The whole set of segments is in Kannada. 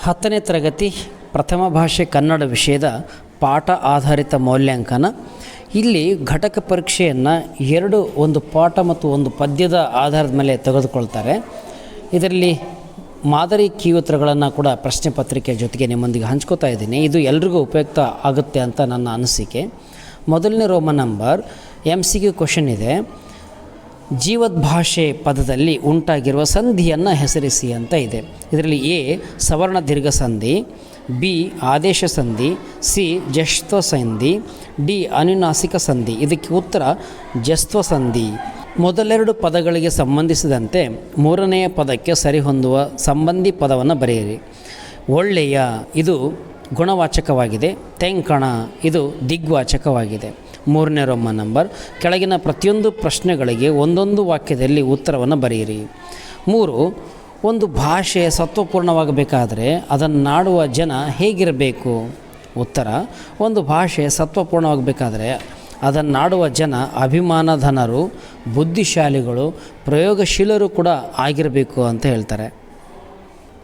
10ನೇ ತರಗತಿ ಪ್ರಥಮ ಭಾಷೆ ಕನ್ನಡ ವಿಷಯದ ಪಾಠ ಆಧಾರಿತ ಮೌಲ್ಯಾಂಕನ. ಇಲ್ಲಿ ಘಟಕ ಪರೀಕ್ಷೆಯನ್ನು ಒಂದು ಪಾಠ ಮತ್ತು ಒಂದು ಪದ್ಯದ ಆಧಾರದ ಮೇಲೆ ತೆಗೆದುಕೊಳ್ತಾರೆ. ಇದರಲ್ಲಿ ಮಾದರಿ ಕಿವುತ್ತರಗಳನ್ನು ಕೂಡ ಪ್ರಶ್ನೆ ಪತ್ರಿಕೆ ಜೊತೆಗೆ ನಿಮ್ಮೊಂದಿಗೆ ಹಂಚ್ಕೋತಾ ಇದ್ದೀನಿ. ಇದು ಎಲ್ರಿಗೂ ಉಪಯುಕ್ತ ಆಗುತ್ತೆ ಅಂತ ನನ್ನ ಅನಿಸಿಕೆ. ಮೊದಲನೇ ರೋಮನ್ ನಂಬರ್ MCQ ಕ್ವಶನ್ ಇದೆ. ಜೀವದ್ಭಾಷೆ ಪದದಲ್ಲಿ ಉಂಟಾಗಿರುವ ಸಂಧಿಯನ್ನು ಹೆಸರಿಸಿ ಅಂತ ಇದೆ. ಇದರಲ್ಲಿ ಎ ಸವರ್ಣ ದೀರ್ಘ ಸಂಧಿ, ಬಿ ಆದೇಶ ಸಂಧಿ, ಸಿ ಜಸ್ತ್ವ ಸಂಧಿ, ಡಿ ಅನುನಾಸಿಕ ಸಂಧಿ. ಇದಕ್ಕೆ ಉತ್ತರ ಜಸ್ತ್ವ ಸಂಧಿ. ಮೊದಲೆರಡು ಪದಗಳಿಗೆ ಸಂಬಂಧಿಸಿದಂತೆ ಮೂರನೆಯ ಪದಕ್ಕೆ ಸರಿಹೊಂದುವ ಸಂಬಂಧಿ ಪದವನ್ನು ಬರೆಯಿರಿ. ಒಳ್ಳೆಯ ಇದು ಗುಣವಾಚಕವಾಗಿದೆ, ತೆಂಕಣ ಇದು ದಿಗ್ವಾಚಕವಾಗಿದೆ. ಮೂರನೇ ರೋಮನ್ ನಂಬರ್ ಕೆಳಗಿನ ಪ್ರತಿಯೊಂದು ಪ್ರಶ್ನೆಗಳಿಗೆ ಒಂದೊಂದು ವಾಕ್ಯದಲ್ಲಿ ಉತ್ತರವನ್ನು ಬರೆಯಿರಿ. 3. ಒಂದು ಭಾಷೆ ಸತ್ವಪೂರ್ಣವಾಗಬೇಕಾದರೆ ಅದನ್ನಾಡುವ ಜನ ಹೇಗಿರಬೇಕು? ಉತ್ತರ: ಒಂದು ಭಾಷೆ ಸತ್ವಪೂರ್ಣವಾಗಬೇಕಾದರೆ ಅದನ್ನಾಡುವ ಜನ ಅಭಿಮಾನಧನರು, ಬುದ್ಧಿಶಾಲಿಗಳು, ಪ್ರಯೋಗಶೀಲರು ಕೂಡ ಆಗಿರಬೇಕು ಅಂತ ಹೇಳ್ತಾರೆ.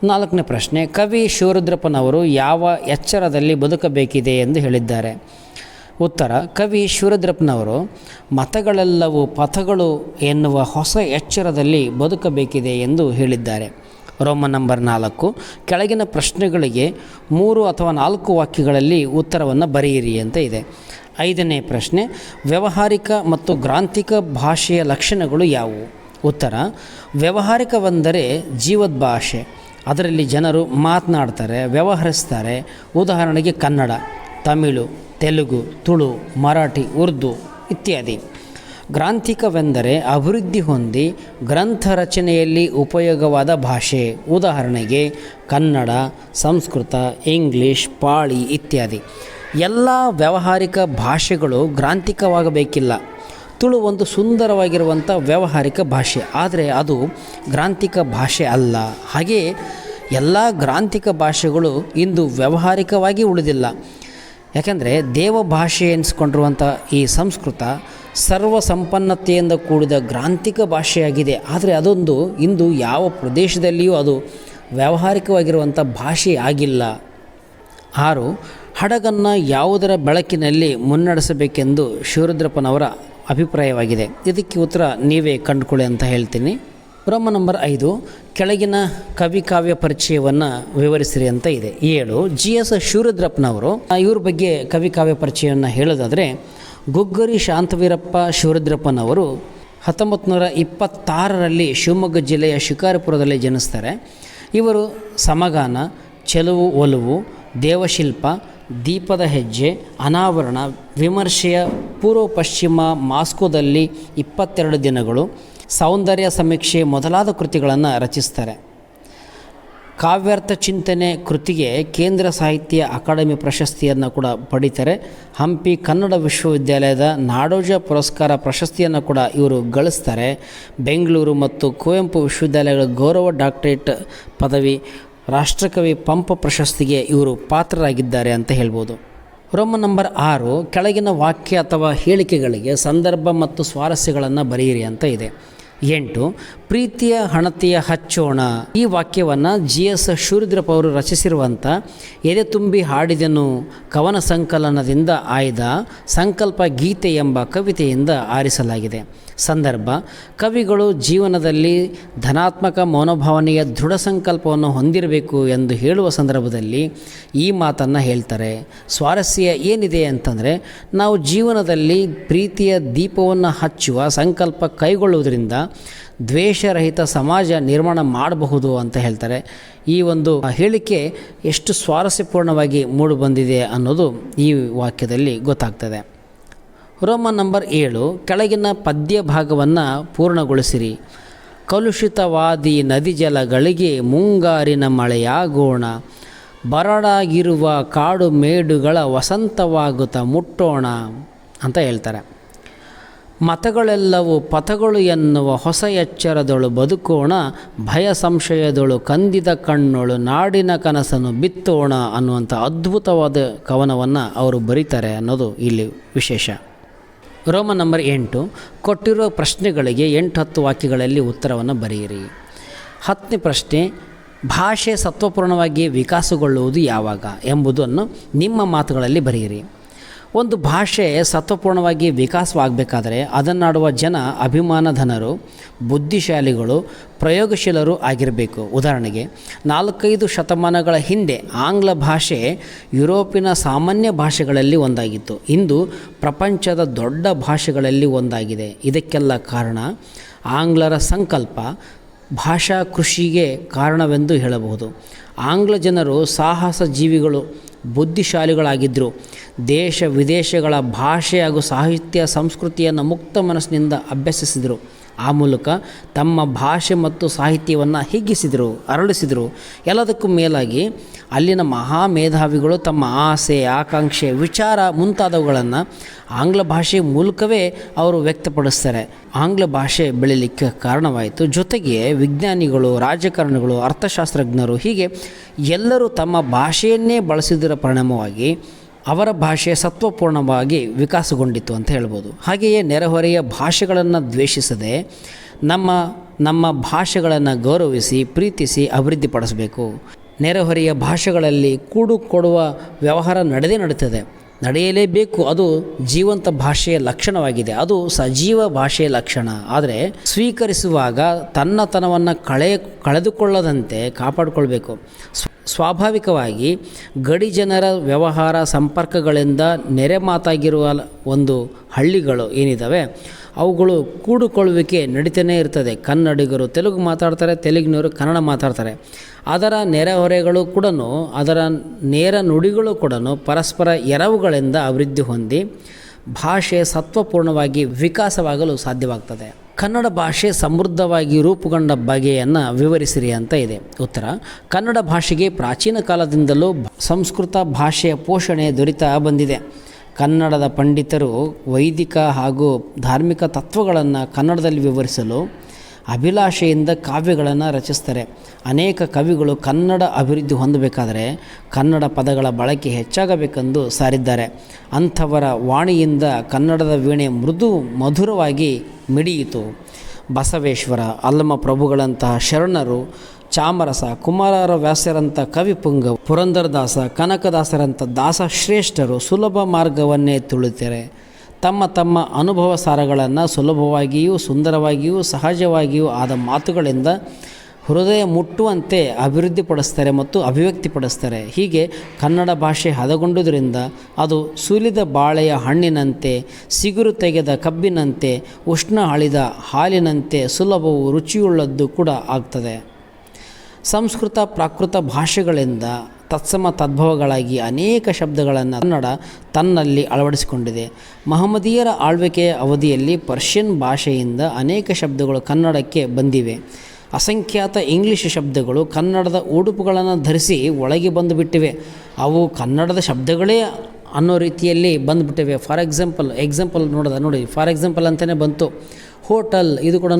4ನೇ ಪ್ರಶ್ನೆ, ಕವಿ ಶಿವರುದ್ರಪ್ಪನವರು ಯಾವ ಎಚ್ಚರದಲ್ಲಿ ಬದುಕಬೇಕಿದೆ ಎಂದು ಹೇಳಿದ್ದಾರೆ? ಉತ್ತರ: ಕವಿ ಶಿವರುದ್ರಪ್ಪನವರು ಮತಗಳೆಲ್ಲವೂ ಪಥಗಳು ಎನ್ನುವ ಹೊಸ ಎಚ್ಚರದಲ್ಲಿ ಬದುಕಬೇಕಿದೆ ಎಂದು ಹೇಳಿದ್ದಾರೆ. ರೋಮನ್ ನಂಬರ್ 4 ಕೆಳಗಿನ ಪ್ರಶ್ನೆಗಳಿಗೆ 3 ಅಥವಾ 4 ವಾಕ್ಯಗಳಲ್ಲಿ ಉತ್ತರವನ್ನು ಬರೆಯಿರಿ ಅಂತ ಇದೆ. 5ನೇ ಪ್ರಶ್ನೆ, ವ್ಯಾವಹಾರಿಕ ಮತ್ತು ಗ್ರಾಂಥಿಕ ಭಾಷೆಯ ಲಕ್ಷಣಗಳು ಯಾವುವು? ಉತ್ತರ: ವ್ಯಾವಹಾರಿಕವೆಂದರೆ ಜೀವದ್ಭಾಷೆ. ಅದರಲ್ಲಿ ಜನರು ಮಾತನಾಡ್ತಾರೆ, ವ್ಯವಹರಿಸ್ತಾರೆ. ಉದಾಹರಣೆಗೆ ಕನ್ನಡ, ತಮಿಳು, ತೆಲುಗು, ತುಳು, ಮರಾಠಿ, ಉರ್ದು ಇತ್ಯಾದಿ. ಗ್ರಾಂಥಿಕವೆಂದರೆ ಅಭಿವೃದ್ಧಿ ಹೊಂದಿ ಗ್ರಂಥ ರಚನೆಯಲ್ಲಿ ಉಪಯೋಗವಾದ ಭಾಷೆ. ಉದಾಹರಣೆಗೆ ಕನ್ನಡ, ಸಂಸ್ಕೃತ, ಇಂಗ್ಲೀಷ್, ಪಾಳಿ ಇತ್ಯಾದಿ. ಎಲ್ಲ ವ್ಯಾವಹಾರಿಕ ಭಾಷೆಗಳು ಗ್ರಾಂಥಿಕವಾಗಬೇಕಿಲ್ಲ. ತುಳು ಒಂದು ಸುಂದರವಾಗಿರುವಂಥ ವ್ಯಾವಹಾರಿಕ ಭಾಷೆ, ಆದರೆ ಅದು ಗ್ರಾಂಥಿಕ ಭಾಷೆ ಅಲ್ಲ. ಹಾಗೆಯೇ ಎಲ್ಲ ಗ್ರಾಂಥಿಕ ಭಾಷೆಗಳು ಇಂದು ವ್ಯಾವಹಾರಿಕವಾಗಿ ಉಳಿದಿಲ್ಲ. ಯಾಕೆಂದರೆ ದೇವಭಾಷೆ ಎನಿಸ್ಕೊಂಡಿರುವಂಥ ಈ ಸಂಸ್ಕೃತ ಸರ್ವ ಸಂಪನ್ನತೆಯಿಂದ ಕೂಡಿದ ಗ್ರಾಂಥಿಕ ಭಾಷೆಯಾಗಿದೆ. ಆದರೆ ಅದೊಂದು ಇಂದು ಯಾವ ಪ್ರದೇಶದಲ್ಲಿಯೂ ಅದು ವ್ಯಾವಹಾರಿಕವಾಗಿರುವಂಥ ಭಾಷೆ ಆಗಿಲ್ಲ. 6. ಹಡಗನ್ನು ಯಾವುದರ ಬೆಳಕಿನಲ್ಲಿ ಮುನ್ನಡೆಸಬೇಕೆಂದು ಶಿವರುದ್ರಪ್ಪನವರ ಅಭಿಪ್ರಾಯವಾಗಿದೆ? ಇದಕ್ಕೆ ಉತ್ತರ ನೀವೇ ಕಂಡುಕೊಳ್ಳಿ ಅಂತ ಹೇಳ್ತೀನಿ. ರೋಮನ್ ನಂಬರ್ 5 ಕೆಳಗಿನ ಕವಿ ಕಾವ್ಯ ಪರಿಚಯವನ್ನು ವಿವರಿಸಿರಿ ಅಂತ ಇದೆ. 7. GS ಶಿವರುದ್ರಪ್ಪನವರು ಇವ್ರ ಬಗ್ಗೆ ಕವಿ ಕಾವ್ಯ ಪರಿಚಯವನ್ನು ಹೇಳೋದಾದರೆ, ಗುಗ್ಗರಿ ಶಾಂತವೀರಪ್ಪ ಶಿವರುದ್ರಪ್ಪನವರು 1926ರಲ್ಲಿ ಶಿವಮೊಗ್ಗ ಜಿಲ್ಲೆಯ ಶಿಕಾರಿಪುರದಲ್ಲಿ ಜನಿಸ್ತಾರೆ. ಇವರು ಸಮಗಾನ, ಚೆಲುವು ಒಲವು, ದೇವಶಿಲ್ಪ, ದೀಪದ ಹೆಜ್ಜೆ, ಅನಾವರಣ, ವಿಮರ್ಶೆಯ ಪೂರ್ವ ಪಶ್ಚಿಮ, ಮಾಸ್ಕೋದಲ್ಲಿ 22 ದಿನಗಳು, ಸೌಂದರ್ಯ ಸಮೀಕ್ಷೆ ಮೊದಲಾದ ಕೃತಿಗಳನ್ನು ರಚಿಸ್ತಾರೆ. ಕಾವ್ಯಾರ್ಥ ಚಿಂತನೆ ಕೃತಿಗೆ ಕೇಂದ್ರ ಸಾಹಿತ್ಯ ಅಕಾಡೆಮಿ ಪ್ರಶಸ್ತಿಯನ್ನು ಕೂಡ ಪಡೀತಾರೆ. ಹಂಪಿ ಕನ್ನಡ ವಿಶ್ವವಿದ್ಯಾಲಯದ ನಾಡೋಜ ಪುರಸ್ಕಾರ ಪ್ರಶಸ್ತಿಯನ್ನು ಕೂಡ ಇವರು ಗಳಿಸ್ತಾರೆ. ಬೆಂಗಳೂರು ಮತ್ತು ಕುವೆಂಪು ವಿಶ್ವವಿದ್ಯಾಲಯಗಳ ಗೌರವ ಡಾಕ್ಟರೇಟ್ ಪದವಿ, ರಾಷ್ಟ್ರಕವಿ ಪಂಪ ಪ್ರಶಸ್ತಿಗೆ ಇವರು ಪಾತ್ರರಾಗಿದ್ದಾರೆ ಅಂತ ಹೇಳ್ಬೋದು. ರೋಮನ್ ನಂಬರ್ 6 ಕೆಳಗಿನ ವಾಕ್ಯ ಅಥವಾ ಹೇಳಿಕೆಗಳಿಗೆ ಸಂದರ್ಭ ಮತ್ತು ಸ್ವಾರಸ್ಯಗಳನ್ನು ಬರೆಯಿರಿ ಅಂತ ಇದೆ. 8. ಪ್ರೀತಿಯ ಹಣತೆಯ ಹಚ್ಚೋಣ. ಈ ವಾಕ್ಯವನ್ನು GS ಶಿವರುದ್ರಪ್ಪ ಅವರು ರಚಿಸಿರುವಂಥ ಎದೆ ತುಂಬಿ ಹಾಡಿದನು ಕವನ ಸಂಕಲನದಿಂದ ಆಯ್ದ ಸಂಕಲ್ಪ ಗೀತೆ ಎಂಬ ಕವಿತೆಯಿಂದ ಆರಿಸಲಾಗಿದೆ. ಸಂದರ್ಭ: ಕವಿಗಳು ಜೀವನದಲ್ಲಿ ಧನಾತ್ಮಕ ಮನೋಭಾವನೆಯ ದೃಢ ಸಂಕಲ್ಪವನ್ನು ಹೊಂದಿರಬೇಕು ಎಂದು ಹೇಳುವ ಸಂದರ್ಭದಲ್ಲಿ ಈ ಮಾತನ್ನು ಹೇಳ್ತಾರೆ. ಸ್ವಾರಸ್ಯ ಏನಿದೆ ಅಂತಂದರೆ, ನಾವು ಜೀವನದಲ್ಲಿ ಪ್ರೀತಿಯ ದೀಪವನ್ನು ಹಚ್ಚುವ ಸಂಕಲ್ಪ ಕೈಗೊಳ್ಳುವುದರಿಂದ ದ್ವೇಷರಹಿತ ಸಮಾಜ ನಿರ್ಮಾಣ ಮಾಡಬಹುದು ಅಂತ ಹೇಳ್ತಾರೆ. ಈ ಒಂದು ಹೇಳಿಕೆ ಎಷ್ಟು ಸ್ವಾರಸ್ಯಪೂರ್ಣವಾಗಿ ಮೂಡಿಬಂದಿದೆ ಅನ್ನೋದು ಈ ವಾಕ್ಯದಲ್ಲಿ ಗೊತ್ತಾಗ್ತದೆ. ರೋಮನ್ ನಂಬರ್ 7 ಕೆಳಗಿನ ಪದ್ಯ ಭಾಗವನ್ನು ಪೂರ್ಣಗೊಳಿಸಿರಿ. ಕಲುಷಿತವಾದಿ ನದಿ ಜಲಗಳಿಗೆ ಮುಂಗಾರಿನ ಮಳೆಯಾಗೋಣ, ಬರಡಾಗಿರುವ ಕಾಡು ಮೇಡುಗಳ ವಸಂತವಾಗುತ್ತಾ ಮುಟ್ಟೋಣ ಅಂತ ಹೇಳ್ತಾರೆ. ಮತಗಳೆಲ್ಲವೂ ಪಥಗಳು ಎನ್ನುವ ಹೊಸ ಎಚ್ಚರದೊಳು ಬದುಕೋಣ, ಭಯ ಸಂಶಯದೊಳು ಕಂದಿದ ಕಣ್ಣೊಳು ನಾಡಿನ ಕನಸನ್ನು ಬಿತ್ತೋಣ ಅನ್ನುವಂಥ ಅದ್ಭುತವಾದ ಕವನವನ್ನು ಅವರು ಬರೀತಾರೆ ಅನ್ನೋದು ಇಲ್ಲಿ ವಿಶೇಷ. ರೋಮನ್ ನಂಬರ್ 8 ಕೊಟ್ಟಿರುವ ಪ್ರಶ್ನೆಗಳಿಗೆ 8-10 ವಾಕ್ಯಗಳಲ್ಲಿ ಉತ್ತರವನ್ನು ಬರೆಯಿರಿ. 10ನೇ ಪ್ರಶ್ನೆ, ಭಾಷೆ ಸತ್ವಪೂರ್ಣವಾಗಿ ವಿಕಾಸಗೊಳ್ಳುವುದು ಯಾವಾಗ ಎಂಬುದನ್ನು ನಿಮ್ಮ ಮಾತುಗಳಲ್ಲಿ ಬರೆಯಿರಿ. ಒಂದು ಭಾಷೆ ಸತ್ವಪೂರ್ಣವಾಗಿ ವಿಕಾಸವಾಗಬೇಕಾದರೆ ಅದನ್ನಾಡುವ ಜನ ಅಭಿಮಾನಧನರು, ಬುದ್ಧಿಶಾಲಿಗಳು, ಪ್ರಯೋಗಶೀಲರು ಆಗಿರಬೇಕು. ಉದಾಹರಣೆಗೆ 4-5 ಶತಮಾನಗಳ ಹಿಂದೆ ಆಂಗ್ಲ ಭಾಷೆ ಯುರೋಪಿನ ಸಾಮಾನ್ಯ ಭಾಷೆಗಳಲ್ಲಿ ಒಂದಾಗಿತ್ತು. ಇಂದು ಪ್ರಪಂಚದ ದೊಡ್ಡ ಭಾಷೆಗಳಲ್ಲಿ ಒಂದಾಗಿದೆ. ಇದಕ್ಕೆಲ್ಲ ಕಾರಣ ಆಂಗ್ಲರ ಸಂಕಲ್ಪ ಭಾಷಾ ಕೃಷಿಗೆ ಕಾರಣವೆಂದು ಹೇಳಬಹುದು. ಆಂಗ್ಲ ಜನರು ಸಾಹಸ ಜೀವಿಗಳು, ಬುದ್ಧಿಶಾಲಿಗಳಾಗಿದ್ದರು. ದೇಶ ವಿದೇಶಗಳ ಭಾಷೆ ಹಾಗೂ ಸಾಹಿತ್ಯ ಸಂಸ್ಕೃತಿಯನ್ನು ಮುಕ್ತ ಮನಸ್ಸಿನಿಂದ ಅಭ್ಯಸಿಸಿದರು. ಆ ಮೂಲಕ ತಮ್ಮ ಭಾಷೆ ಮತ್ತು ಸಾಹಿತ್ಯವನ್ನು ಹಿಗ್ಗಿಸಿದರು, ಅರಳಿಸಿದರು. ಎಲ್ಲದಕ್ಕೂ ಮೇಲಾಗಿ ಅಲ್ಲಿನ ಮಹಾಮೇಧಾವಿಗಳು ತಮ್ಮ ಆಸೆ, ಆಕಾಂಕ್ಷೆ, ವಿಚಾರ ಮುಂತಾದವುಗಳನ್ನು ಆಂಗ್ಲ ಭಾಷೆ ಮೂಲಕವೇ ಅವರು ವ್ಯಕ್ತಪಡಿಸ್ತಾರೆ. ಆಂಗ್ಲ ಭಾಷೆ ಬೆಳೀಲಿಕ್ಕೆ ಕಾರಣವಾಯಿತು. ಜೊತೆಗೆ ವಿಜ್ಞಾನಿಗಳು, ರಾಜಕಾರಣಿಗಳು, ಅರ್ಥಶಾಸ್ತ್ರಜ್ಞರು ಹೀಗೆ ಎಲ್ಲರೂ ತಮ್ಮ ಭಾಷೆಯನ್ನೇ ಬಳಸಿದರ ಪರಿಣಾಮವಾಗಿ ಅವರ ಭಾಷೆ ಸತ್ವಪೂರ್ಣವಾಗಿ ವಿಕಾಸಗೊಂಡಿತು ಅಂತ ಹೇಳ್ಬೋದು. ಹಾಗೆಯೇ ನೆರೆಹೊರೆಯ ಭಾಷೆಗಳನ್ನು ದ್ವೇಷಿಸದೆ ನಮ್ಮ ಭಾಷೆಗಳನ್ನು ಗೌರವಿಸಿ, ಪ್ರೀತಿಸಿ, ಅಭಿವೃದ್ಧಿಪಡಿಸಬೇಕು. ನೆರೆಹೊರೆಯ ಭಾಷೆಗಳಲ್ಲಿ ಕೂಡು ಕೊಡುವ ವ್ಯವಹಾರ ನಡೀತದೆ, ನಡೆಯಲೇಬೇಕು. ಅದು ಜೀವಂತ ಭಾಷೆಯ ಲಕ್ಷಣವಾಗಿದೆ, ಅದು ಸಜೀವ ಭಾಷೆಯ ಲಕ್ಷಣ. ಆದರೆ ಸ್ವೀಕರಿಸುವಾಗ ತನ್ನತನವನ್ನು ಕಳೆದುಕೊಳ್ಳದಂತೆ ಕಾಪಾಡಿಕೊಳ್ಬೇಕು. ಸ್ವಾಭಾವಿಕವಾಗಿ ಗಡಿ ಜನರ ವ್ಯವಹಾರ ಸಂಪರ್ಕಗಳಿಂದ ನೆರೆ ಮಾತಾಗಿರುವ ಒಂದು ಹಳ್ಳಿಗಳು ಏನಿದ್ದಾವೆ ಅವುಗಳು ಕೂಡುಕೊಳ್ಳುವಿಕೆ ನಡೀತಾನೇ ಇರ್ತದೆ. ಕನ್ನಡಿಗರು ತೆಲುಗು ಮಾತಾಡ್ತಾರೆ, ತೆಲುಗಿನವರು ಕನ್ನಡ ಮಾತಾಡ್ತಾರೆ. ಅದರ ನೆರೆಹೊರೆಗಳು ಕೂಡ, ಅದರ ನೇರ ನುಡಿಗಳು ಕೂಡ ಪರಸ್ಪರ ಎರವುಗಳಿಂದ ಅಭಿವೃದ್ಧಿ ಹೊಂದಿ ಭಾಷೆ ಸತ್ವಪೂರ್ಣವಾಗಿ ವಿಕಾಸವಾಗಲು ಸಾಧ್ಯವಾಗ್ತದೆ. ಕನ್ನಡ ಭಾಷೆ ಸಮೃದ್ಧವಾಗಿ ರೂಪುಗೊಂಡ ಬಗೆಯನ್ನು ವಿವರಿಸಿರಿ ಅಂತ ಇದೆ. ಉತ್ತರ: ಕನ್ನಡ ಭಾಷೆಗೆ ಪ್ರಾಚೀನ ಕಾಲದಿಂದಲೂ ಸಂಸ್ಕೃತ ಭಾಷೆಯ ಪೋಷಣೆ ದೊರೀತಾ ಬಂದಿದೆ. ಕನ್ನಡದ ಪಂಡಿತರು ವೈದಿಕ ಹಾಗೂ ಧಾರ್ಮಿಕ ತತ್ವಗಳನ್ನು ಕನ್ನಡದಲ್ಲಿ ವಿವರಿಸಲು ಅಭಿಲಾಷೆಯಿಂದ ಕಾವ್ಯಗಳನ್ನು ರಚಿಸ್ತಾರೆ. ಅನೇಕ ಕವಿಗಳು ಕನ್ನಡ ಅಭಿವೃದ್ಧಿ ಹೊಂದಬೇಕಾದರೆ ಕನ್ನಡ ಪದಗಳ ಬಳಕೆ ಹೆಚ್ಚಾಗಬೇಕೆಂದು ಸಾರಿದ್ದಾರೆ. ಅಂಥವರ ವಾಣಿಯಿಂದ ಕನ್ನಡದ ವೀಣೆ ಮೃದು ಮಧುರವಾಗಿ ಮಿಡಿಯಿತು. ಬಸವೇಶ್ವರ, ಅಲ್ಲಮ ಪ್ರಭುಗಳಂತಹ ಶರಣರು, ಚಾಮರಸ, ಕುಮಾರ ವ್ಯಾಸರಂಥ ಕವಿಪುಂಗ, ಪುರಂದರದಾಸ, ಕನಕದಾಸರಂಥ ದಾಸಶ್ರೇಷ್ಠರು ಸುಲಭ ಮಾರ್ಗವನ್ನೇ ತುಳಿತಾರೆ. ತಮ್ಮ ಅನುಭವ ಸಾರಗಳನ್ನು ಸುಲಭವಾಗಿಯೂ ಸುಂದರವಾಗಿಯೂ ಸಹಜವಾಗಿಯೂ ಆದ ಮಾತುಗಳಿಂದ ಹೃದಯ ಮುಟ್ಟುವಂತೆ ಅಭಿವೃದ್ಧಿಪಡಿಸ್ತಾರೆ ಮತ್ತು ಅಭಿವ್ಯಕ್ತಿಪಡಿಸ್ತಾರೆ. ಹೀಗೆ ಕನ್ನಡ ಭಾಷೆ ಹದಗೊಂಡುದರಿಂದ ಅದು ಸುಲಿದ ಬಾಳೆಯ ಹಣ್ಣಿನಂತೆ, ಸಿಗುರು ತೆಗೆದ ಕಬ್ಬಿನಂತೆ, ಉಷ್ಣ ಅಳಿದ ಹಾಲಿನಂತೆ ಸುಲಭವೂ ರುಚಿಯುಳ್ಳದ್ದು ಕೂಡ ಆಗ್ತದೆ. ಸಂಸ್ಕೃತ ಪ್ರಾಕೃತ ಭಾಷೆಗಳಿಂದ ತತ್ಸಮ ತದ್ಭವಗಳಾಗಿ ಅನೇಕ ಶಬ್ದಗಳನ್ನು ಕನ್ನಡ ತನ್ನಲ್ಲಿ ಅಳವಡಿಸಿಕೊಂಡಿದೆ. ಮಹಮ್ಮದೀಯರ ಆಳ್ವಿಕೆಯ ಅವಧಿಯಲ್ಲಿ ಪರ್ಷಿಯನ್ ಭಾಷೆಯಿಂದ ಅನೇಕ ಶಬ್ದಗಳು ಕನ್ನಡಕ್ಕೆ ಬಂದಿವೆ. ಅಸಂಖ್ಯಾತ ಇಂಗ್ಲೀಷ್ ಶಬ್ದಗಳು ಕನ್ನಡದ ಉಡುಪುಗಳನ್ನು ಧರಿಸಿ ಒಳಗೆ ಬಂದುಬಿಟ್ಟಿವೆ. ಅವು ಕನ್ನಡದ ಶಬ್ದಗಳೇ ಅನ್ನೋ ರೀತಿಯಲ್ಲಿ ಬಂದುಬಿಟ್ಟಿವೆ. ಎಕ್ಸಾಂಪಲ್ ನೋಡಿ, ಫಾರ್ ಎಕ್ಸಾಂಪಲ್ ಅಂತಲೇ ಬಂತು. ಹೋಟೆಲ್, ಇದು ಕೂಡ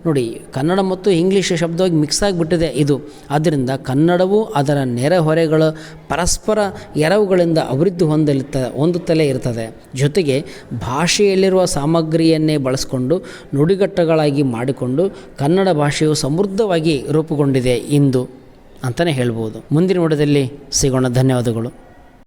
ನೋಡಿ ಕನ್ನಡ ಮತ್ತು ಇಂಗ್ಲೀಷ್ ಶಬ್ದವಾಗಿ ಮಿಕ್ಸ್ ಆಗಿಬಿಟ್ಟಿದೆ ಇದು. ಆದ್ದರಿಂದ ಕನ್ನಡವು ಅದರ ನೆರೆಹೊರೆಗಳ ಪರಸ್ಪರ ಎರವುಗಳಿಂದ ಅಭಿವೃದ್ಧಿ ಹೊಂದುತ್ತಲೇ ಇರ್ತದೆ. ಜೊತೆಗೆ ಭಾಷೆಯಲ್ಲಿರುವ ಸಾಮಗ್ರಿಯನ್ನೇ ಬಳಸಿಕೊಂಡು ನುಡಿಗಟ್ಟುಗಳಾಗಿ ಮಾಡಿಕೊಂಡು ಕನ್ನಡ ಭಾಷೆಯು ಸಮೃದ್ಧವಾಗಿ ರೂಪುಗೊಂಡಿದೆ ಇಂದು ಅಂತಲೇ ಹೇಳ್ಬೋದು. ಮುಂದಿನ ವಿಡಿಯೋದಲ್ಲಿ ಸಿಗೋಣ. ಧನ್ಯವಾದಗಳು.